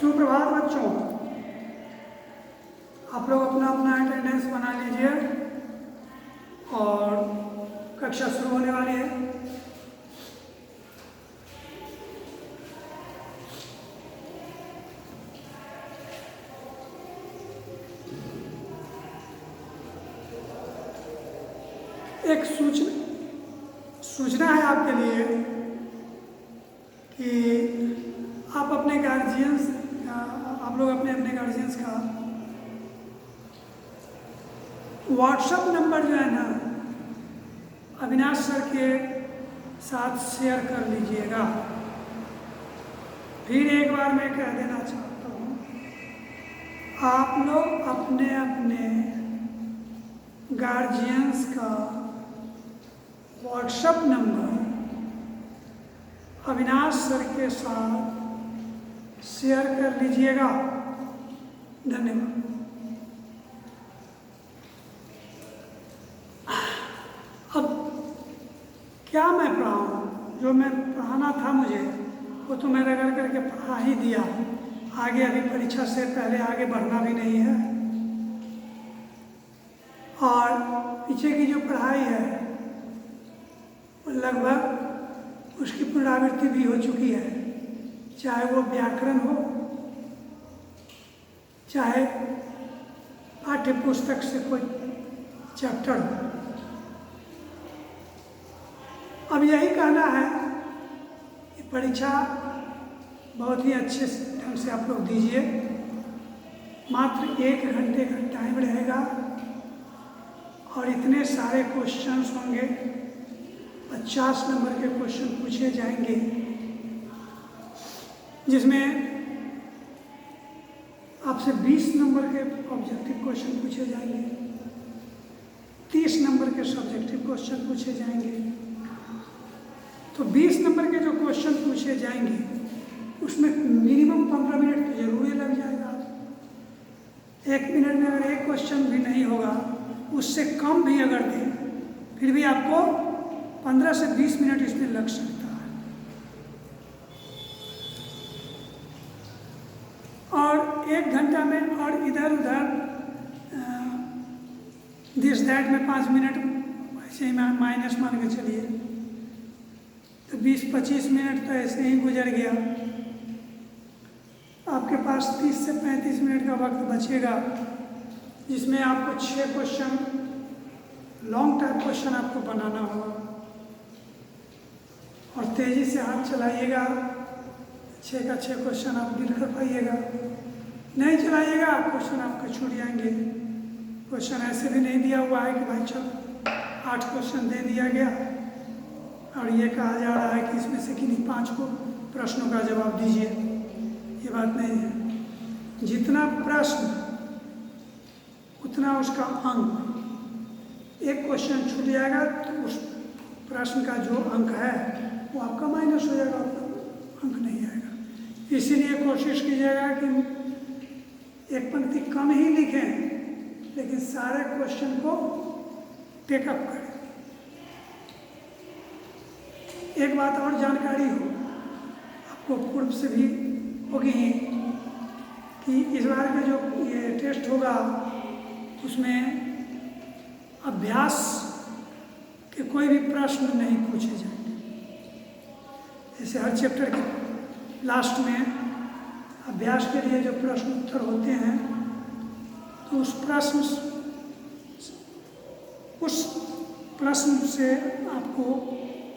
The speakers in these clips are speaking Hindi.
सुप्रभात बच्चों, आप लोग अपना अपना अटेंडेंस बना लीजिए और कक्षा शुरू होने वाली है। एक सूचना है आपके लिए कि आप अपने गार्जियंस आप लोग अपने गार्जियंस का व्हाट्सएप नंबर जो है ना अविनाश सर के साथ शेयर कर लीजिएगा। फिर एक बार मैं कह देना चाहता हूँ, आप लोग अपने अपने गार्जियंस का व्हाट्सएप नंबर अविनाश सर के साथ शेयर कर लीजिएगा। धन्यवाद। अब क्या मैं पढ़ाऊँ? जो मैं पढ़ाना था मुझे वो तो मैं रगड़ करके पढ़ा ही दिया। आगे अभी परीक्षा से पहले आगे बढ़ना भी नहीं है और पीछे की जो पढ़ाई है वो लगभग उसकी पुनरावृत्ति भी हो चुकी है, चाहे वो व्याकरण हो, चाहे पाठ्य पुस्तक से कोई चैप्टर हो। अब यही कहना है कि परीक्षा बहुत ही अच्छे ढंग से आप लोग दीजिए। मात्र 1 घंटे का टाइम रहेगा और इतने सारे क्वेश्चंस होंगे। 50 नंबर के क्वेश्चन पूछे जाएंगे, जिसमें आपसे 20 नंबर के ऑब्जेक्टिव क्वेश्चन पूछे जाएंगे, 30 नंबर के सब्जेक्टिव क्वेश्चन पूछे जाएंगे। तो 20 नंबर के जो क्वेश्चन पूछे जाएंगे उसमें मिनिमम 15 मिनट तो जरूर ही लग जाएगा। 1 मिनट में अगर एक क्वेश्चन भी नहीं होगा, उससे कम भी अगर दें, फिर भी आपको 15 से 20 मिनट इसमें लग सकता है। और 1 घंटा में और इधर उधर दिस दैट में 5 मिनट ऐसे ही माइनस मान के चलिए, तो 20-25 मिनट तो ऐसे ही गुजर गया। आपके पास 30 से 35 मिनट का वक्त बचेगा, जिसमें आपको 6 क्वेश्चन लॉन्ग टाइप क्वेश्चन आपको बनाना होगा और तेज़ी से हाथ चलाइएगा। 6 का 6 क्वेश्चन आप डील कर पाइएगा। नहीं चलाइएगा, क्वेश्चन आपके छूट जाएंगे। क्वेश्चन ऐसे भी नहीं दिया हुआ है कि भाई चलो 8 क्वेश्चन दे दिया गया और ये कहा जा रहा है कि इसमें से किन्हीं 5 को प्रश्नों का जवाब दीजिए। ये बात नहीं है। जितना प्रश्न उतना उसका अंक। एक क्वेश्चन छूट जाएगा तो उस प्रश्न का जो अंक है वो आपका माइनस हो जाएगा, आपका अंक नहीं आएगा। इसीलिए कोशिश कीजिएगा कि एक पंक्ति कम ही लिखें, लेकिन सारे क्वेश्चन को टेकअप करें। एक बात और जानकारी हो, आपको पूर्व से भी होगी कि इस बार का जो ये टेस्ट होगा उसमें अभ्यास के कोई भी प्रश्न नहीं पूछे जाएंगे। जैसे हर चैप्टर के लास्ट में अभ्यास के लिए जो प्रश्न उत्तर होते हैं, तो उस प्रश्न से आपको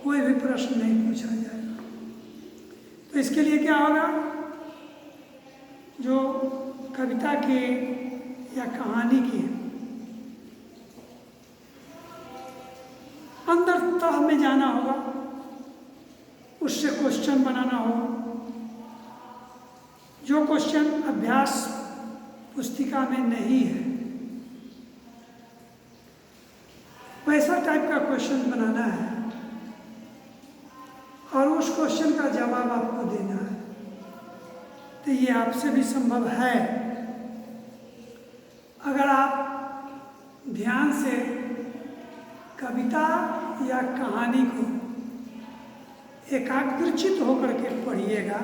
कोई भी प्रश्न नहीं पूछा जाएगा। तो इसके लिए क्या होगा, जो कविता के या कहानी के अंदर तह में जाना होगा, उससे क्वेश्चन बनाना होगा। जो क्वेश्चन अभ्यास पुस्तिका में नहीं है वैसा टाइप का क्वेश्चन बनाना है और उस क्वेश्चन का जवाब आपको देना है। तो ये आपसे भी संभव है अगर आप ध्यान से कविता या कहानी को एकाग्रचित होकर के पढ़िएगा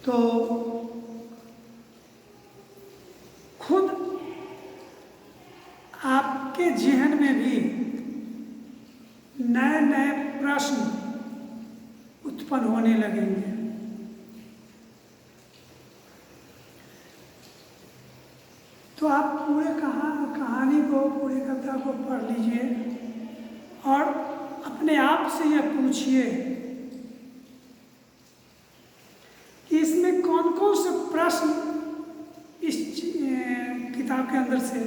तो खुद आपके जहन में भी नए नए प्रश्न उत्पन्न होने लगेंगे। तो आप पूरे कहानी को, पूरी कविता को पढ़ लीजिए और अपने आप से यह पूछिए कि इसमें कौन कौन से प्रश्न, इस किताब के अंदर से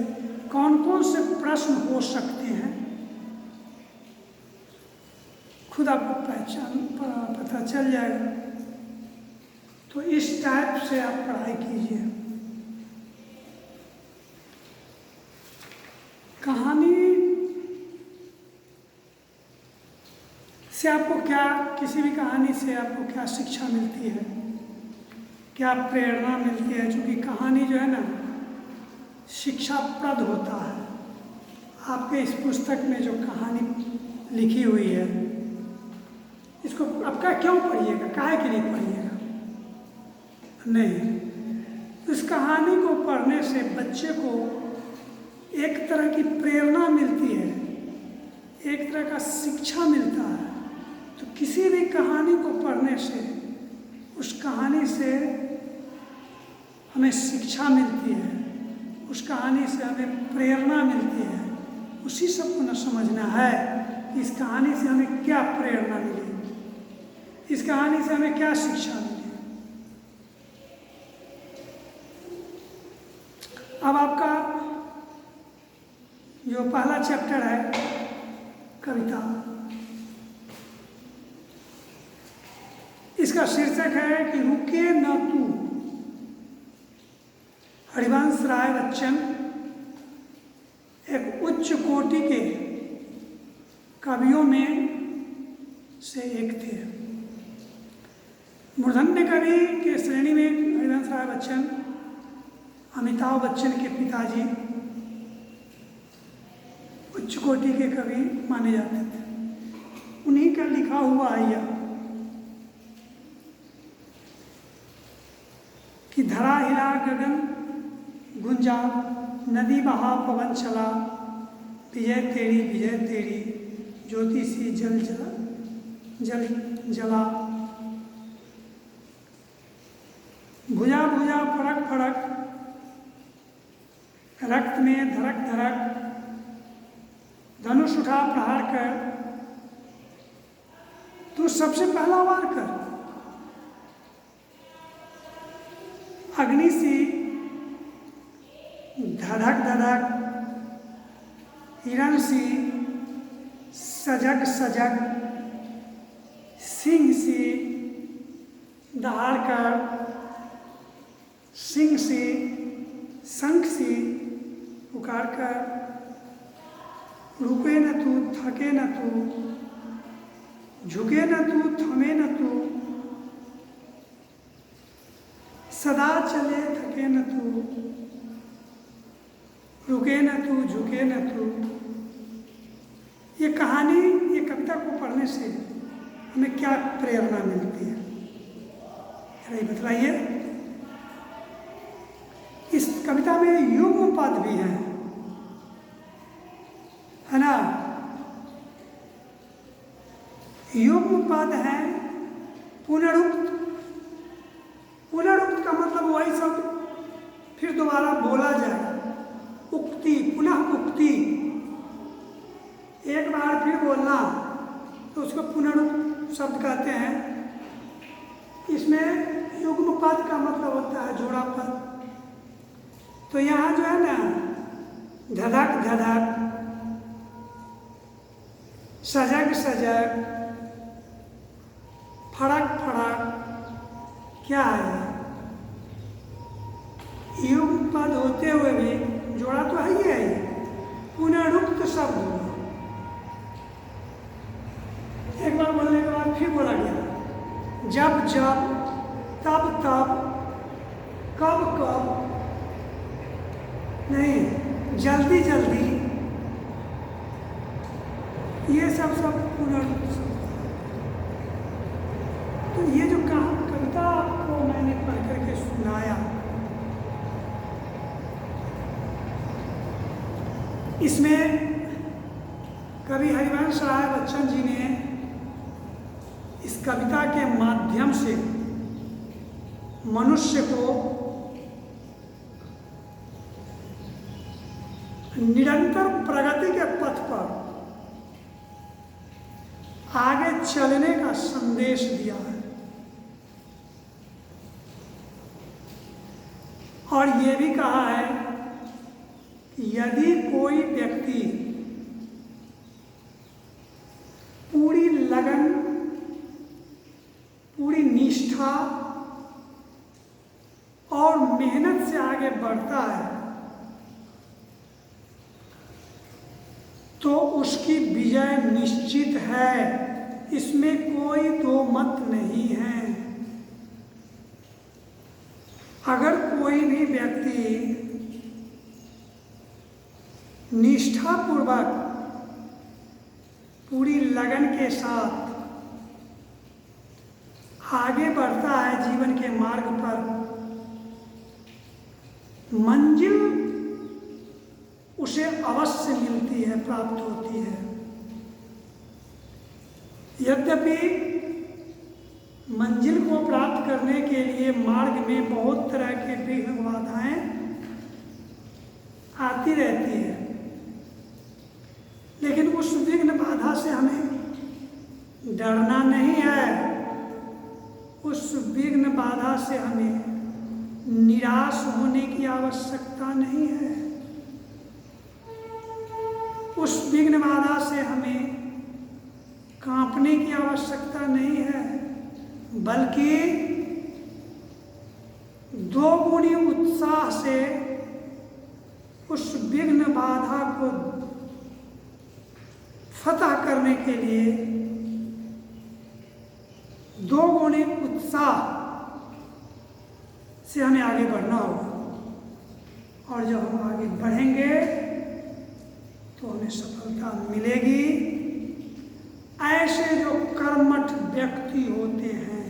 कौन कौन से प्रश्न हो सकते हैं। खुद आपको पता चल जाएगा। तो इस टाइप से आप पढ़ाई कीजिए। कहानी से आपको क्या, किसी भी कहानी से आपको क्या शिक्षा मिलती है, क्या प्रेरणा मिलती है? क्योंकि कहानी जो है ना, शिक्षाप्रद होता है। आपके इस पुस्तक में जो कहानी लिखी हुई है, इसको अब क्यों पढ़िएगा, काहे के लिए पढ़िएगा? नहीं, इस कहानी को पढ़ने से बच्चे को एक तरह की प्रेरणा मिलती है, एक तरह का शिक्षा मिलता है। तो किसी भी कहानी को पढ़ने से, उस कहानी से हमें शिक्षा मिलती है, उस कहानी से हमें प्रेरणा मिलती है। उसी सबको न समझना है कि इस कहानी से हमें क्या प्रेरणा मिली, इस कहानी से हमें क्या शिक्षा मिली। अब आपका जो पहला चैप्टर है कविता, इसका शीर्षक है कि रुके न तू। हरिवंश राय बच्चन एक उच्च कोटि के कवियों में से एक थे। मूर्धन्य कवि के श्रेणी में हरिवंश राय बच्चन अमिताभ बच्चन के पिताजी उच्च कोटि के कवि माने जाते थे। उन्हीं का लिखा हुआ है यह कि धरा हिला गगन गुंजा, नदी बहा पवन चला, विजय तेरी ज्योति सी जल जला, भुजा भुजा फड़क फड़क, रक्त में धड़क धड़क, धनुष उठा प्रहार कर, तू सबसे पहला वार कर। अग्नि सी धधक धधक, हिरण सी सजग सजग, सिंह सी दहाड़ कर, सिंह सी शंख सी पुकार कर, रुके न तू थके न तू, झुके न तू थमे न तू, सदा चले थके न तू, रुके न तू झुके न तू। ये कहानी, ये कविता को पढ़ने से हमें क्या प्रेरणा मिलती है, ये बतलाइए। इस कविता में युग्म पद भी हैं, है ना? युग्म पद है पुनरुक्त। पुनरुक्त का मतलब वही सब फिर दोबारा बोला जाए, उक्ति, पुनः उक्ति, एक बार फिर बोलना, तो उसको पुनरुक्त शब्द कहते हैं। इसमें युग्म पद का मतलब होता है जोड़ा पद। तो यहाँ जो है ना, धधक धधक, सजग सजग, फड़क फड़क, क्या है? युग्म पद होते हुए भी जोड़ा तो है ही है, पुनरुक्त शब्द। एक बार बोलने के बाद फिर बोला गया, जब जब, तब तब, कब कब, नहीं जल्दी जल्दी, ये सब पुनरुक्त शब्द। तो ये जो कविता आपको मैंने पढ़ करके सुनाया। इसमें कवि हरिवंश राय बच्चन जी ने इस कविता के माध्यम से मनुष्य को निरंतर प्रगति के पथ पर आगे चलने का संदेश दिया है। और ये भी कहा है कि यदि कोई व्यक्ति पूरी लगन, पूरी निष्ठा और मेहनत से आगे बढ़ता है तो उसकी विजय निश्चित है, इसमें कोई दो मत नहीं है। अगर कोई भी व्यक्ति निष्ठापूर्वक पूरी लगन के साथ आगे बढ़ता है जीवन के मार्ग पर, मंजिल उसे अवश्य मिलती है, प्राप्त होती है। यद्यपि मंजिल को प्राप्त करने के लिए मार्ग में बहुत तरह के विघ्न बाधाएं आती रहती है, लेकिन उस विघ्न बाधा से हमें डरना नहीं है, उस विघ्न बाधा से हमें निराश होने की आवश्यकता नहीं है, उस विघ्न बाधा से हमें कांपने की आवश्यकता नहीं है, बल्कि दोगुनी उत्साह से उस विघ्न बाधा को फतह करने के लिए दोगुनी उत्साह से हमें आगे बढ़ना होगा। और जब हम आगे बढ़ेंगे तो हमें सफलता मिलेगी। ऐसे जो कर्मठ व्यक्ति होते हैं,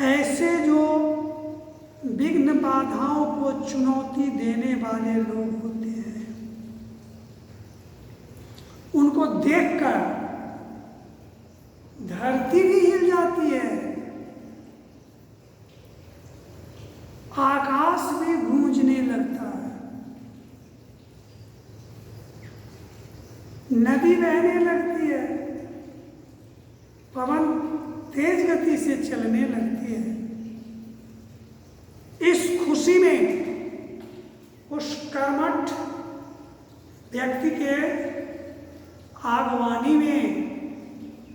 ऐसे जो विघ्न बाधाओं को चुनौती देने वाले लोग होते हैं, उनको देखकर धरती भी हिल जाती है, आकाश भी गूंजने लगता है, नदी बहने लगती है, पवन तेज गति से चलने लगती है। इस खुशी में उस कर्मठ व्यक्ति के आगवानी में,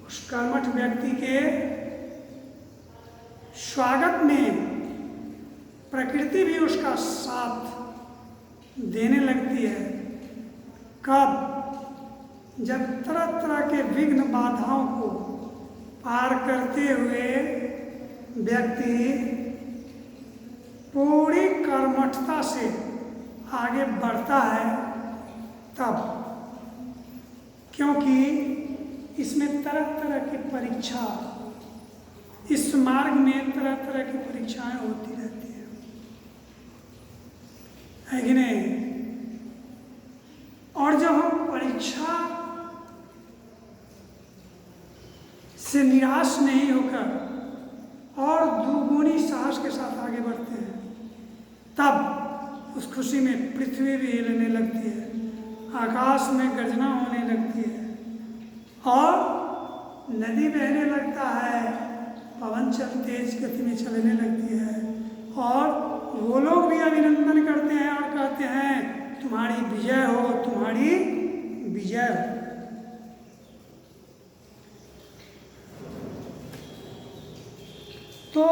उस कर्मठ व्यक्ति के स्वागत में प्रकृति भी उसका साथ देने लगती है। कब? जब तरह तरह के विघ्न बाधाओं को पार करते हुए व्यक्ति पूरी कर्मठता से आगे बढ़ता है, तब, क्योंकि इसमें तरह तरह की परीक्षा, इस मार्ग में तरह तरह की परीक्षाएं होती रहती है कि नहीं? और जब हम परीक्षा से निराश नहीं होकर और दुगुनी साहस के साथ आगे बढ़ते हैं, तब उस खुशी में पृथ्वी भी हिलने लगती है, आकाश में गर्जना होने लगती है, और नदी बहने लगता है, पवन तेज गति में चलने लगती है, और वो लोग भी अभिनंदन करते हैं और कहते हैं तुम्हारी विजय हो, तुम्हारी विजय हो। तो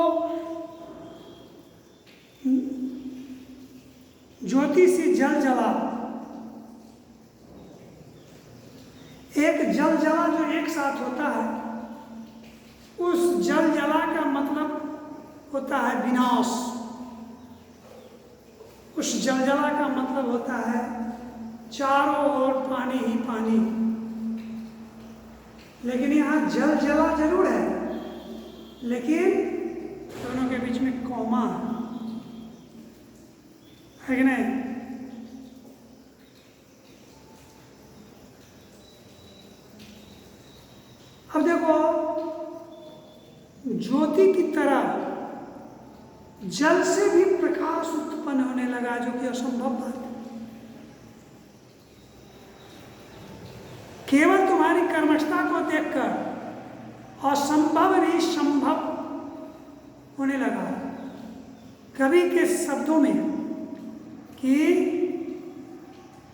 ज्योति सी जल जला, एक जल जला जो एक साथ होता है, उस जल जला का मतलब होता है विनाश, उस जल जला का मतलब होता है चारों ओर पानी ही पानी। लेकिन यहाँ जल जला जरूर है, लेकिन दोनों के बीच में कॉमा है कि नहीं? अब देखो, ज्योति की तरह जल से भी प्रकाश उत्पन्न होने लगा, जो कि असंभव बात है। केवल तुम्हारी कर्मठता को देखकर असंभव भी संभव होने लगा। कवि के शब्दों में कि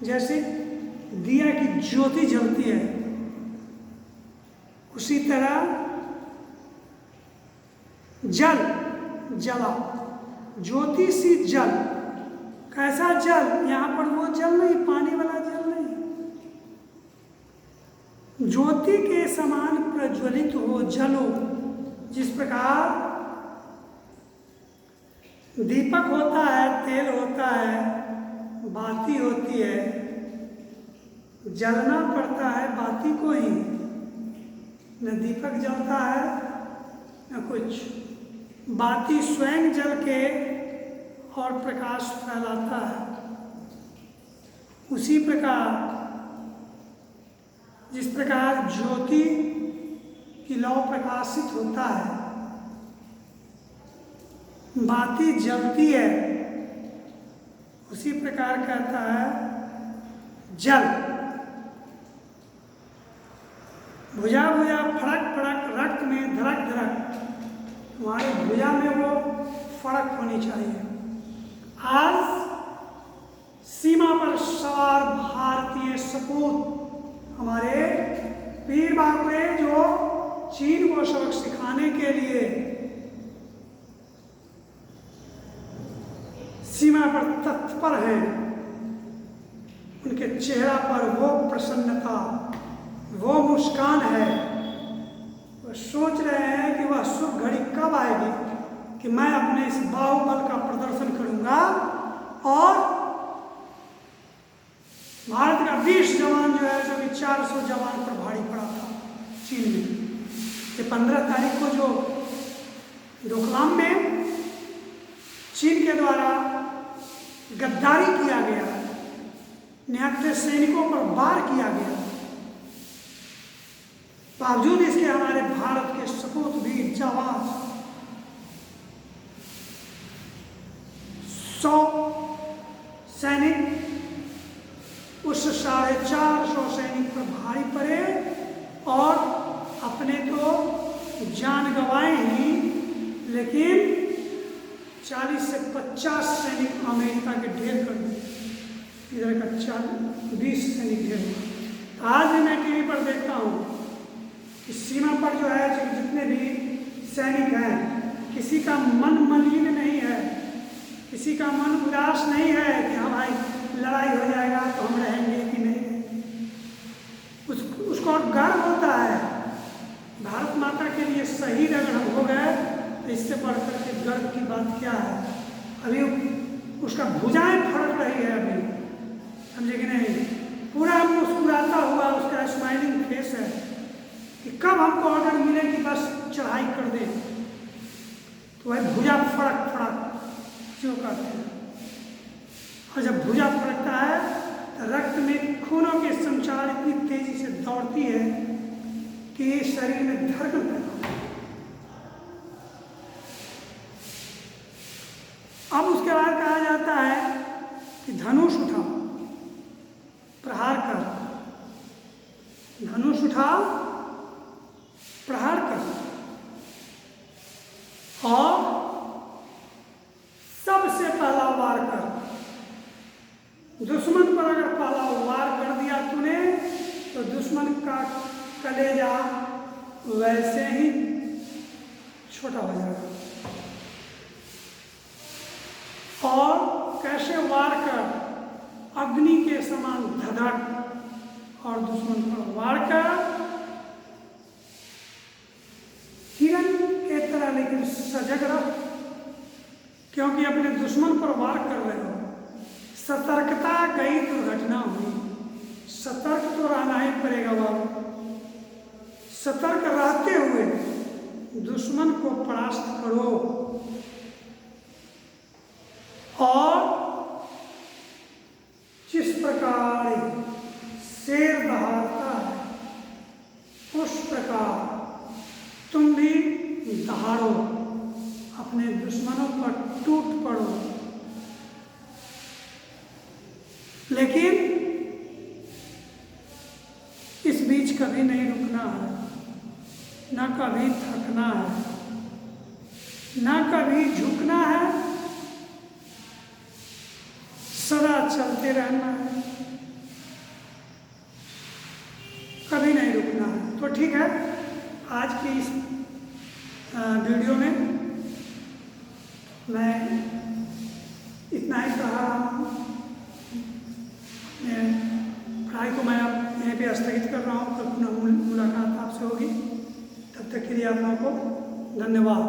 जैसे दिया की ज्योति जलती है, उसी तरह जल जला, ज्योति सी जल। कैसा जल? यहां पर वो जल नहीं, पानी वाला जल नहीं, ज्योति के समान प्रज्वलित हो, जलो। जिस प्रकार दीपक होता है, तेल होता है, बाती होती है, जलना पड़ता है बाती को ही, न दीपक जलता है न कुछ। बाती स्वयं जल के और प्रकाश फैलाता है। उसी प्रकार जिस प्रकार ज्योति की लौ प्रकाशित होता है, बाती जलती है, उसी प्रकार कहता है जल। भुजा भुजा फड़क फड़क रक्त में धड़क धड़क, तुम्हारी भुजा में वो फड़क होनी चाहिए। आज सीमा पर सवार भारतीय सपूत हमारे पीर बाबुए, जो चीन को सबक सिखाने के लिए सीमा पर तत्पर हैं, उनके चेहरा पर वो प्रसन्नता, वो मुस्कान है। वो सोच रहे हैं कि वह शुभ घड़ी कब आएगी कि मैं अपने इस बाहुबल का प्रदर्शन करूंगा और भारत का 20 जवान जो है, जो कि 400 जवान पर भारी पड़ा था चीन में। ये 15 तारीख को जो डोकलाम में चीन के द्वारा गद्दारी किया गया, निहत्थे सैनिकों पर वार किया गया, बावजूद इसके हमारे भारत के सपूत वीर जवान 100 सैनिक उस 450 सैनिक पर भारी पड़े और अपने तो जान गंवाए ही, लेकिन 40 से 50 सैनिक अमेरिका के ढेर कर दिए। इधर का 20 सैनिक ढेर हुआ। आज भी मैं टीवी पर देखता हूँ कि सीमा पर जो है, जितने भी सैनिक हैं, किसी का मन मलिन नहीं है, किसी का मन उदास नहीं है कि हाँ भाई लड़ाई हो जाएगा तो हम रहेंगे कि नहीं। उसको और गर्व होता है, भारत माता के लिए शहीद अगर हम हो गए तो इससे बढ़कर के गर्व की बात क्या है। अभी उसका भुजाएं फड़क रही है, अभी समझे कि नहीं, पूरा मुस्कुराता हुआ उसका स्माइलिंग फेस है कि कब हमको ऑर्डर मिले कि बस चढ़ाई कर दे, तो वह भुजा फड़क फड़क क्यों करते हैं। और जब भुजा फड़कता है तो रक्त में खूनों के संचार इतनी तेजी से दौड़ती है कि शरीर में धड़कन पैदा होती है। अब उसके बाद कहा जाता है कि धनुष उठाओ, प्रहार कर, धनुष उठाओ, प्रहार कर, और सबसे पहला वार कर। दुश्मन पर अगर पहला वार कर दिया तूने तो दुश्मन का कलेजा वैसे ही छोटा हो जाएगा। और कैसे वार कर? अग्नि के समान धधक और दुश्मन पर वार कर, हिरण के तरह लेकिन सजग रह, क्योंकि अपने दुश्मन पर वार कर रहे हो। सतर्कता गई दुर्घटना हुई, सतर्क तो रहना ही पड़ेगा बाबू। सतर्क रहते हुए दुश्मन को परास्त करो। दहाड़ो, अपने दुश्मनों पर टूट पड़ो, लेकिन इस बीच कभी नहीं रुकना है, ना कभी थकना है, ना कभी झुकना है, सदा चलते रहना है, कभी नहीं रुकना है। तो ठीक है, आज की इस वीडियो में मैं इतना ही कह रहा हूँ। पढ़ाई को मैं अब यहीं पे स्थगित कर रहा हूँ। कल पुनः मुलाकात आपसे होगी। तब तक के लिए आप लोगों को धन्यवाद।